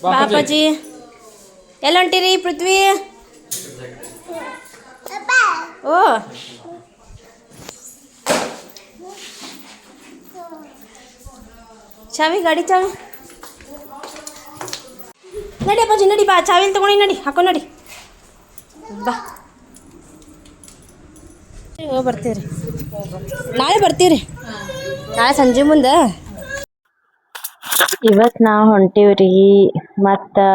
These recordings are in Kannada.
ಬಾಪಾಜಿ ಎಲ್ಲ ಹೊಂಟಿರಿ ಪೃಥ್ವಿ? ಓ ಚಾವಿ ಗಾಡಿ ಚಾವಿ ನಡಿ ಅಪ್ಪಾಜಿ ನಡಿ ಬಾ ಚಾವಿಲ್ ತಗೊಂಡಿ ನಡಿ ಹಾಕೋ ನಡಿ ಬಾ ಬರ್ತೀರಿ ನಾಳೆ ಬರ್ತೀರಿ ನಾಳೆ ಸಂಜೆ ಮುಂದೆ ಇವತ್ತು ನಾವು ಹೊಂಟೀವ್ರಿ ಮತ್ತು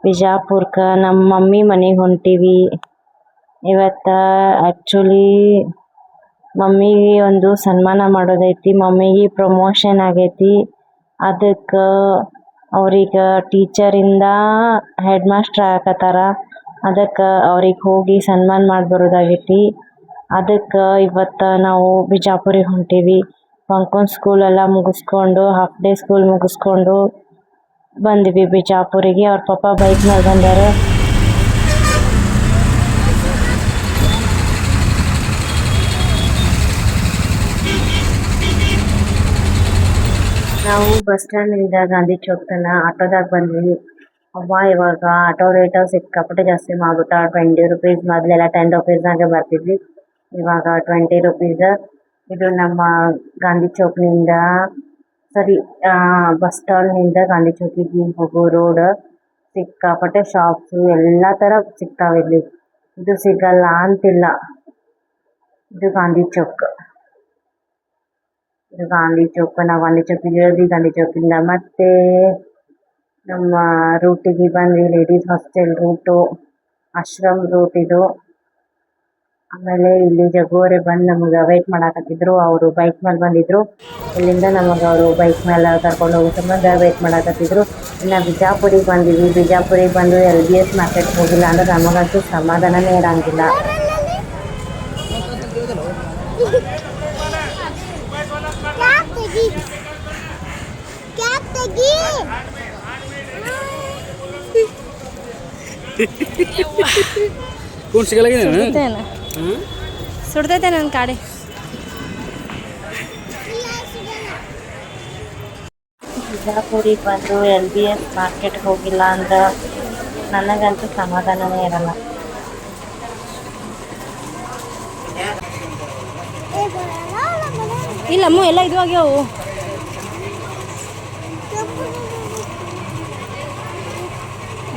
ಬಿಜಾಪುರಕ್ಕೆ ನಮ್ಮ ಮಮ್ಮಿ ಮನೆಗೆ ಹೊಂಟೀವಿ. ಇವತ್ತು ಆ್ಯಕ್ಚುಲಿ ಮಮ್ಮಿಗೆ ಒಂದು ಸನ್ಮಾನ ಮಾಡೋದೈತಿ. ಮಮ್ಮಿಗೆ ಪ್ರಮೋಷನ್ ಆಗೈತಿ. ಅದಕ್ಕೆ ಅವ್ರಿಗೆ ಟೀಚರಿಂದ ಹೆಡ್ ಮಾಸ್ಟರ್ ಆಗಕತ್ತಾರ. ಅದಕ್ಕೆ ಅವ್ರಿಗೆ ಹೋಗಿ ಸನ್ಮಾನ ಮಾಡಿ ಬರೋದಾಗೈತಿ. ಅದಕ್ಕೆ ಇವತ್ತು ನಾವು ಬಿಜಾಪುರಿಗೆ ಹೊಂಟೀವಿ. ಪಂಕನ್ ಸ್ಕೂಲೆಲ್ಲ ಮುಗಿಸ್ಕೊಂಡು ಹಾಫ್ ಡೇ ಸ್ಕೂಲ್ ಮುಗಿಸ್ಕೊಂಡು ಬಂದ್ವಿ ಬಿಜಾಪುರಿಗೆ. ಅವ್ರ ಪಪ್ಪ ಬೈಕ್ ಮೇಲೆ ಬಂದಾರ. ನಾವು ಬಸ್ ಸ್ಟ್ಯಾಂಡಿಂದ ಗಾಂಧಿ ಚೌಕ್ ತನ ಆಟೋದಾಗ ಬಂದ್ವಿ. ಇವಾಗ ಆಟೋ ರೇಟ್ ಸಿಕ್ಕಾಪಟ್ಟೆ ಜಾಸ್ತಿ ಮಾಡ್ಬಿಟ್ಟ. 20 ರೂಪೀಸ್ ಮೊದಲೆಲ್ಲ 10 ರೂಪೀಸ್ನಾಗೆ ಬರ್ತಿದ್ವಿ, ಇವಾಗ 20 ರೂಪೀಸ್. ಇದು ನಮ್ಮ ಗಾಂಧಿ ಚೌಕ್ನಿಂದ ಬಸ್ ಸ್ಟಾಂಡ್ನಿಂದ ಗಾಂಧಿ ಚೌಕಿಗೆ ಹೋಗೋ ರೋಡ್. ಸಿಕ್ಕಾಪಟ್ಟೆ ಶಾಪ್ಸು ಎಲ್ಲ ಥರ ಸಿಗ್ತಾವೆ ಇಲ್ಲಿ. ಇದು ಸಿಗಲ್ಲ ಅಂತಿಲ್ಲ. ಇದು ಗಾಂಧಿ ಚೌಕ್. ನಾವು ಗಾಂಧಿ ಚೌಕಿಗೆ ಇಳಿದ್ವಿ. ಗಾಂಧಿ ಚೌಕಿಂದ ಮತ್ತೆ ನಮ್ಮ ರೂಟಿಗೆ ಬಂದ್ವಿ. Ladies hostel route, Ashram route ಇದು. ಆಮೇಲೆ ಇಲ್ಲಿ ಜಗ್ಗುವರೆ ಬಂದು ನಮಗೆ ವೇಟ್ ಮಾಡಾಕತ್ತಿದ್ರು. ಅವರು ಬೈಕ್ ಮೇಲೆ ಬಂದಿದ್ರು. ಇಲ್ಲಿಂದ ನಮಗೆ ಅವರು ಬೈಕ್ ಮೇಲೆ ಕರ್ಕೊಂಡು ಹೋಗೋ ಸಂಬಂಧ ವೇಟ್ ಮಾಡಾಕತ್ತಿದ್ರು. ಇನ್ನು ಬಿಜಾಪುರಿಗೆ ಬಂದಿವಿ. ಬಿಜಾಪುರಿಗೆ ಬಂದು LBS ಮಾರ್ಕೆಟ್ ಹೋಗಿಲ್ಲ ಅಂದ್ರೆ ನಮಗಂತೂ ಸಮಾಧಾನನೇ ಇರಂಗಿಲ್ಲ. ಸುಡ್ತೈತೆ ನನ್ನ ಕಾಡಿ. ಬಿಜಾಪುರಿಗೆ ಬಂದು LBS ಮಾರ್ಕೆಟ್ ಹೋಗಿಲ್ಲ ಅಂದ್ರೆ ನನಗಂತೂ ಸಮಾಧಾನನೇ ಇರಲ್ಲ. ಇಲ್ಲಮ್ಮ ಎಲ್ಲ ಇದು ಆಗ್ಯಾವು.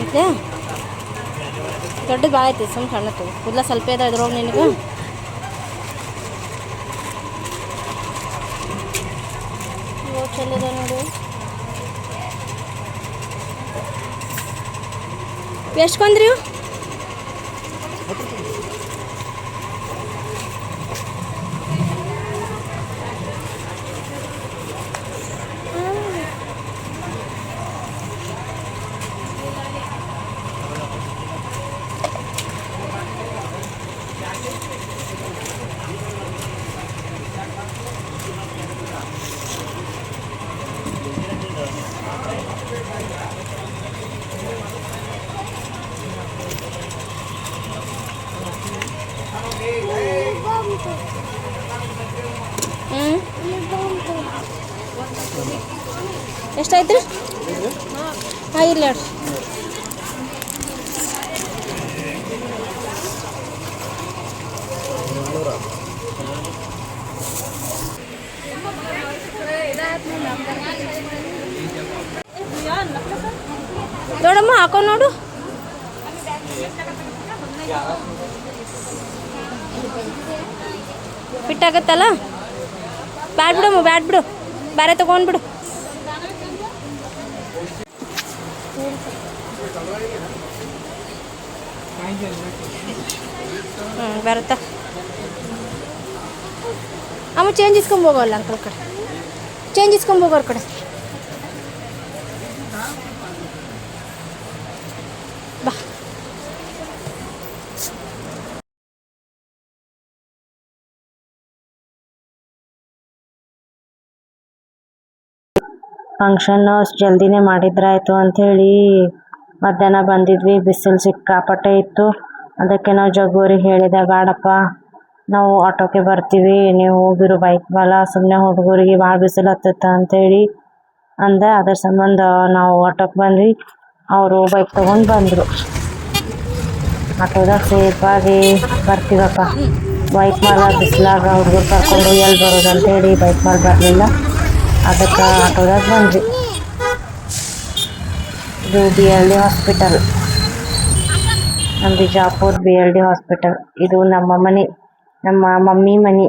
ಐತೆ ದೊಡ್ಡದು ಭಾಳ ಐತಿ. ಸುಮ್ಮನೆ ಸಣ್ಣತ್ತು ಕೂದಲ ಸ್ವಲ್ಪ ಇದೆ ಇದ್ರೊಳಗೆ ನಿನಗೆ. ಚಲೋ ಇದೆ ನೋಡು. ಎಷ್ಟು ಕೊಂದ್ರಿ? ಎಷ್ಟಾಯ್ತು ರೀ? ಹಾಂ ಇರಲಿ ಹೇಳ್ರಿ. ನೋಡಮ್ಮ ಹಾಕೊಂಡು ನೋಡು. ಫಿಟ್ ಆಗತ್ತಲ್ಲ? ಬ್ಯಾಡ್ ಬಿಡಮ್ಮ, ಬ್ಯಾಡ್ ಬಿಡು, ಬೇರೆ ತೊಗೊಂಡ್ಬಿಡು. ಬರುತ್ತಾ ಅಮ್ಮ? ಚೇಂಜ್ ಇಸ್ಕೊಂಬೋಗಲ್ಲ ಅಂಕಲ್ ಕಡೆ, ಚೇಂಜ್ ಇಸ್ಕೊಂಬೋಗೋರ ಕಡೆ. ಬಾ ಫಂಕ್ಷನ್ ಅಷ್ಟು ಜಲ್ದಿನೇ ಮಾಡಿದ್ರಾಯ್ತು ಅಂಥೇಳಿ ಮಧ್ಯಾಹ್ನ ಬಂದಿದ್ವಿ. ಬಿಸಿಲು ಸಿಕ್ಕಾಪಟ್ಟೆ ಇತ್ತು. ಅದಕ್ಕೆ ನಾವು ಜಗ್ಗೂರಿಗೆ ಹೇಳಿದೆ, ಬೇಡಪ್ಪ ನಾವು ಆಟೋಕ್ಕೆ ಬರ್ತೀವಿ, ನೀವು ಹೋಗಿರೋ ಬೈಕ್ ಮೇಲೆ. ಸುಮ್ಮನೆ ಹುಡುಗರಿಗೆ ಭಾಳ ಬಿಸಿಲು ಹತ್ತತ್ತ ಅಂಥೇಳಿ ಅಂದ ಅದ್ರ ಸಂಬಂಧ ನಾವು ಆಟೋಕ್ಕೆ ಬಂದ್ವಿ. ಅವರು ಬೈಕ್ ತೊಗೊಂಡು ಬಂದರು. ಆಟೋದಾಗ ಸೇಫಾಗಿ ಬರ್ತೀವಪ್ಪ. ಬೈಕ್ ಮೇಲೆ ಬಿಸಿಲಾಗ ಹುಡುಗರು ಕರ್ಕೊಂಡು ಎಲ್ಲಿ ಬರೋದು ಅಂತೇಳಿ ಬೈಕ್ ಮೇಲೆ ಬರಲಿಲ್ಲ. ಅದಕ್ಕೆ ಆಟೋದಾಗ ಬಂದ್ವಿ. ಇದು BLD ಹಾಸ್ಪಿಟಲ್, ನಮ್ಮ ಬಿಜಾಪುರ BLD ಹಾಸ್ಪಿಟಲ್. ಇದು ನಮ್ಮ ಮನೆ, ನಮ್ಮ ಮಮ್ಮಿ ಮನೆ.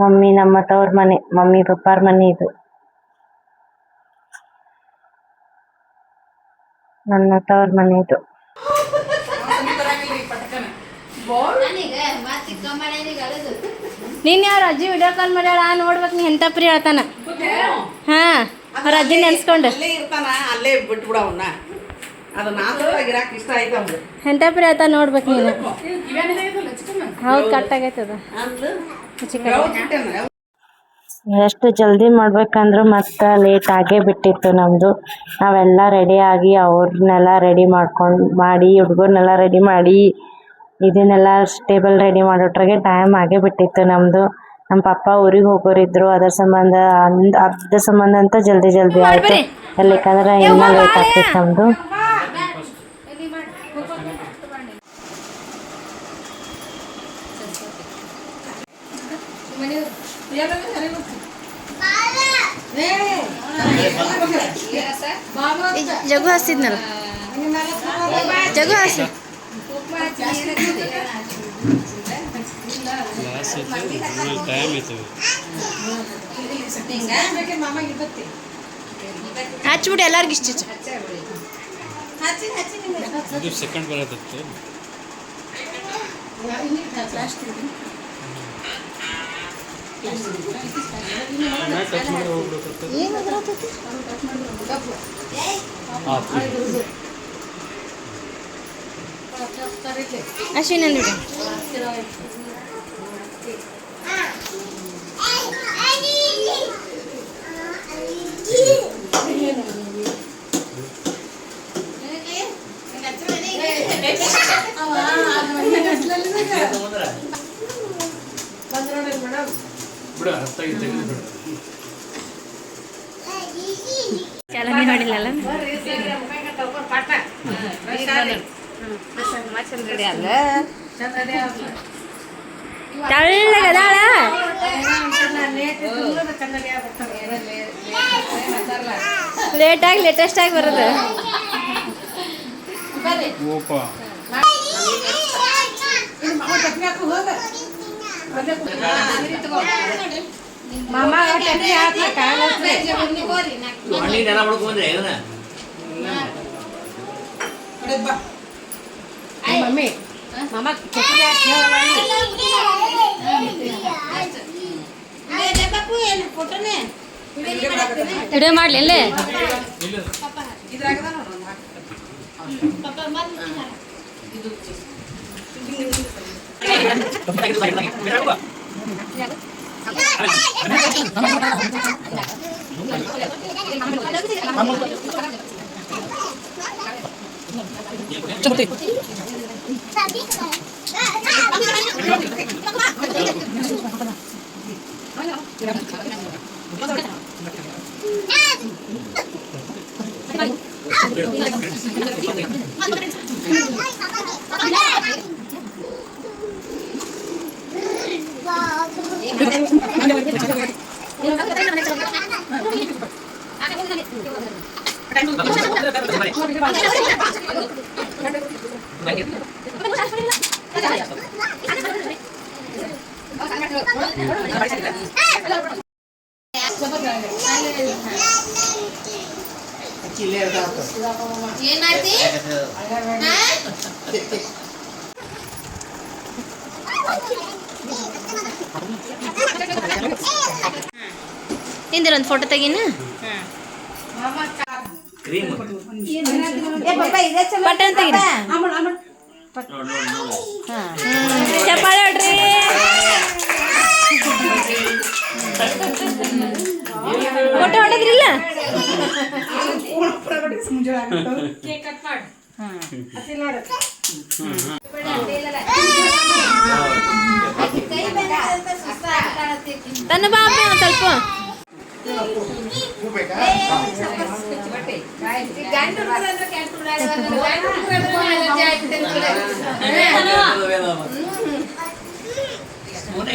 ಮಮ್ಮಿ ನಮ್ಮ ತವ್ರ ಮನೆ, ಮಮ್ಮಿ ಪಪ್ಪಾರ ಮನೆ. ಇದು ನನ್ನ ತವ್ರ ಮನೆ. ಇದು ನೀನು ಯಾರು ಅಜ್ಜಿ ವಿಡಿಯೋ ಕಾಲ್ ಮಾಡ್ಯಾಳ ನೋಡ್ಬೇಕು. ನೀ ಎಂತ ಪ್ರಿಯ ಹೇಳ್ತಾನ. ಹಾಂ, ಅವ್ರ ಅಜ್ಜಿ ನೆನ್ಸ್ಕೊಂಡು ಅಲ್ಲೇ ಬಿಟ್ಬಿಡ ಅವನ್ನ. ಅದು ನಾಲ್ಕು ಇಷ್ಟ ಆಯ್ತು ಅವ್ನು. ಎಂತ ಪ್ರಿಯ ಹೇಳ್ತಾನ ನೋಡ್ಬೇಕು ನೀನು. ಹೌದು, ಕಟ್ಟಾಗೈತದ ಚಿಕನ್. ಎಷ್ಟು ಜಲ್ದಿ ಮಾಡ್ಬೇಕಂದ್ರೆ ಮತ್ತೆ ಲೇಟ್ ಆಗೇ ಬಿಟ್ಟಿತ್ತು ನಮ್ಮದು. ನಾವೆಲ್ಲ ರೆಡಿಯಾಗಿ ಅವ್ರನ್ನೆಲ್ಲ ರೆಡಿ ಮಾಡಿ ಹುಡುಗರ್ನೆಲ್ಲ ರೆಡಿ ಮಾಡಿ ಇದನ್ನೆಲ್ಲ ಟೇಬಲ್ ರೆಡಿ ಮಾಡೋಟ್ರಾಗೆ ಟೈಮ್ ಆಗೇ ಬಿಟ್ಟಿತ್ತು ನಮ್ಮದು. ನಮ್ಮ ಪಪ್ಪ ಊರಿಗೆ ಹೋಗೋರಿದ್ರು, ಅದ್ರ ಸಂಬಂಧ ಅಂತ ಜಲ್ದಿ ಆಯಿತು. ಎಲ್ಲಿಕಂದ್ರೆ ಇನ್ನೂ ಲೇಟ್ ಆಗ್ತಿತ್ತು ನಮ್ಮದು. ಜಗು ಹಸಿದ್ನಲ್ಲ, ಜಗು ಹಸಿ. ಹಚ್ಬಿಟ್ಟು ಎಲ್ಲರಿಗೂ ಇಷ್ಟ ಸೆಕೆಂಡ್ ಬರತ್ತಿತ್ತು. ಅಶ್ವಿನ್ ಅಂದ್ಬಿಟ್ಟು ಚಾಲನೆ ಮಾಡಿಲ್ಲಲ್ಲ. ತೆಳ್ಳಗದಾಳ. ಲೇಟಾಗಿ ಲೇಟೆಸ್ಟಾಗಿ ಬರೋದು. ವಿಡಿಯೋ ಮಾಡ್ಲಿ ಅಲ್ಲೇ. ನಿಂದಿರೊಂದು ಫೋಟೋ ತೆಗೀನ. ಪಟ್ಟಣ ತೆಗೀನ. ಚಪ್ಪಾಳೆ ಹೊಡ್ರಿ. ಫೋಟೋ ಹೊಡೆದ್ರಿಲ್ಲ. ತನ್ನ ಬಾಪ ಸ್ವಲ್ಪ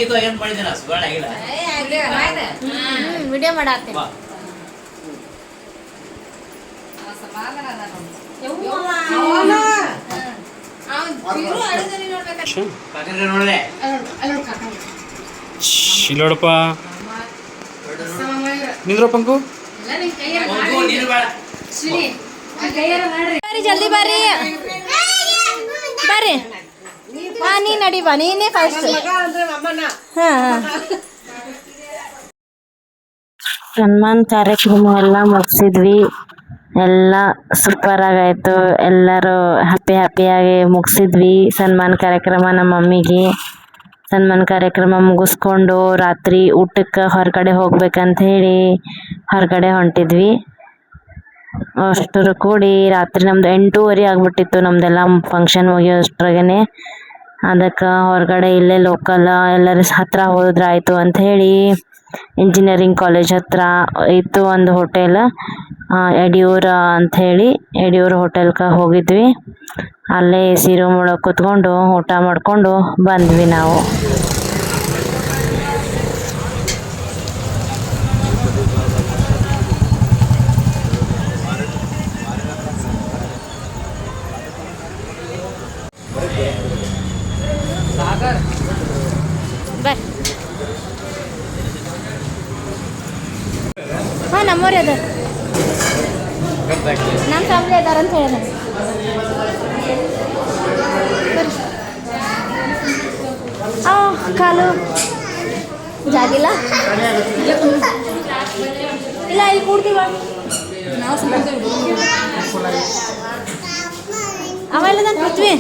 ಇದು ಏನು ಮಾಡಿದ್ದೀನಿ ಸುಳ್ಳು ಆಗಿಲ್ಲ. ವಿಡಿಯೋ ಮಾಡತ್ತೆ. ನೋಡ್ರೆ ಇಲ್ಲೋಡಪ್ಪ ನಿಂದ್ರ ಪಂಕು ನೀನು ಬೇಡ. ಬರ್ರಿ ಜಲ್ದಿ ಬರ್ರಿ ಬರ್ರಿ. ಹಾ ನೀ ನಡಿ ಬಾ, ನೀನೇ ಫಸ್ಟ್. ಹಾ ಸನ್ಮಾನ ಕಾರ್ಯಕ್ರಮ ಎಲ್ಲ ಮುಗಿಸಿದ್ವಿ. ಎಲ್ಲ ಸೂಪರ್ ಆಗಾಯ್ತು. ಎಲ್ಲರೂ ಹ್ಯಾಪಿಯಾಗಿ ಮುಗಿಸಿದ್ವಿ ಸನ್ಮಾನ ಕಾರ್ಯಕ್ರಮ. ನಮ್ಮ ಮಮ್ಮಿಗೆ ಸನ್ಮಾನ ಕಾರ್ಯಕ್ರಮ ಮುಗಿಸ್ಕೊಂಡು ರಾತ್ರಿ ಊಟಕ್ಕೆ ಹೊರಗಡೆ ಹೋಗ್ಬೇಕಂತ ಹೇಳಿ ಹೊರಗಡೆ ಹೊಂಟಿದ್ವಿ. ಅಷ್ಟರ ಕೂಡಿ ರಾತ್ರಿ ನಮ್ದು 8:30 ಆಗ್ಬಿಟ್ಟಿತ್ತು ನಮ್ದೆಲ್ಲ ಫಂಕ್ಷನ್ ಮುಗಿಯೋಷ್ಟ್ರಾಗೇ. ಅದಕ್ಕೆ ಹೊರಗಡೆ ಇಲ್ಲೇ ಲೋಕಲ್ ಎಲ್ಲರ ಹತ್ರ ಹೋದ್ರಾಯ್ತು ಅಂತ ಹೇಳಿ ಇಂಜಿನಿಯರಿಂಗ್ ಕಾಲೇಜ್ ಹತ್ರ ಇತ್ತು ಒಂದು ಹೋಟೆಲ್, ಯಡಿಯೂರ ಅಂಥೇಳಿ ಯಡಿಯೂರ ಹೋಟೆಲ್ಗೆ ಹೋಗಿದ್ವಿ. ಅಲ್ಲೇ AC ರೂಮ್ ಒಳಗೆ ಕೂತ್ಕೊಂಡು ಊಟ ಮಾಡಿಕೊಂಡು ಬಂದ್ವಿ ನಾವು. ಬರ್. ಹಾಂ ನಮ್ಮವ್ರೆ ಅದ, ನಮ್ಮ ಫ್ಯಾಮಿಲಿ ಅದಾರ ಅಂತ ಹೇಳಿದೆ. ಕಾಲು ಜಾಗಿಲ್ಲ ಇಲ್ಲ, ಇಲ್ಲಿ ಕೂಡ್ತೀವ ಅವೆಲ್ಲ ನಾನು ಪೃಥ್ವಿ.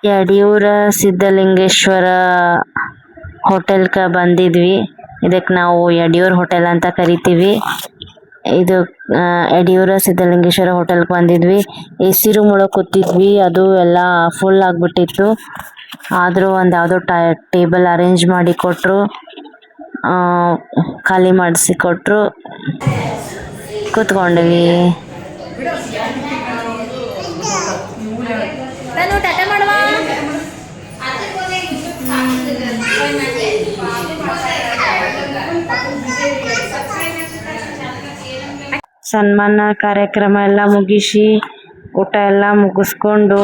ಯಡಿಯೂರ ಸಿದ್ಧಲಿಂಗೇಶ್ವರ ಹೋಟೆಲ್ಗೆ ಬಂದಿದ್ವಿ. ಇದಕ್ಕೆ ನಾವು ಯಡಿಯೂರ್ ಹೋಟೆಲ್ ಅಂತ ಕರಿತೀವಿ. ಇದು ಯಡಿಯೂರ ಸಿದ್ಧಲಿಂಗೇಶ್ವರ ಹೋಟೆಲ್ಗೆ ಬಂದಿದ್ವಿ. AC ರೂಮ್ ಒಳಗೆ ಕೂತಿದ್ವಿ. ಅದು ಎಲ್ಲ ಫುಲ್ ಆಗಿಬಿಟ್ಟಿತ್ತು. ಆದರೂ ಒಂದು ಯಾವುದೋ ಟೇಬಲ್ ಅರೇಂಜ್ ಮಾಡಿ ಕೊಟ್ಟರು, ಖಾಲಿ ಮಾಡಿಸಿ ಕೊಟ್ಟರು, ಕೂತ್ಕೊಂಡ್ವಿ. ನಾನು ಟಾಟಾ ಮಾಡುವ. ಸನ್ಮಾನ ಕಾರ್ಯಕ್ರಮ ಎಲ್ಲ ಮುಗಿಸಿ ಊಟ ಎಲ್ಲ ಮುಗಿಸ್ಕೊಂಡು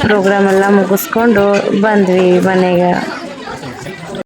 ಪ್ರೋಗ್ರಾಮ್ ಎಲ್ಲ ಮುಗಿಸ್ಕೊಂಡು ಬಂದ್ವಿ ಮನೆಗೆ.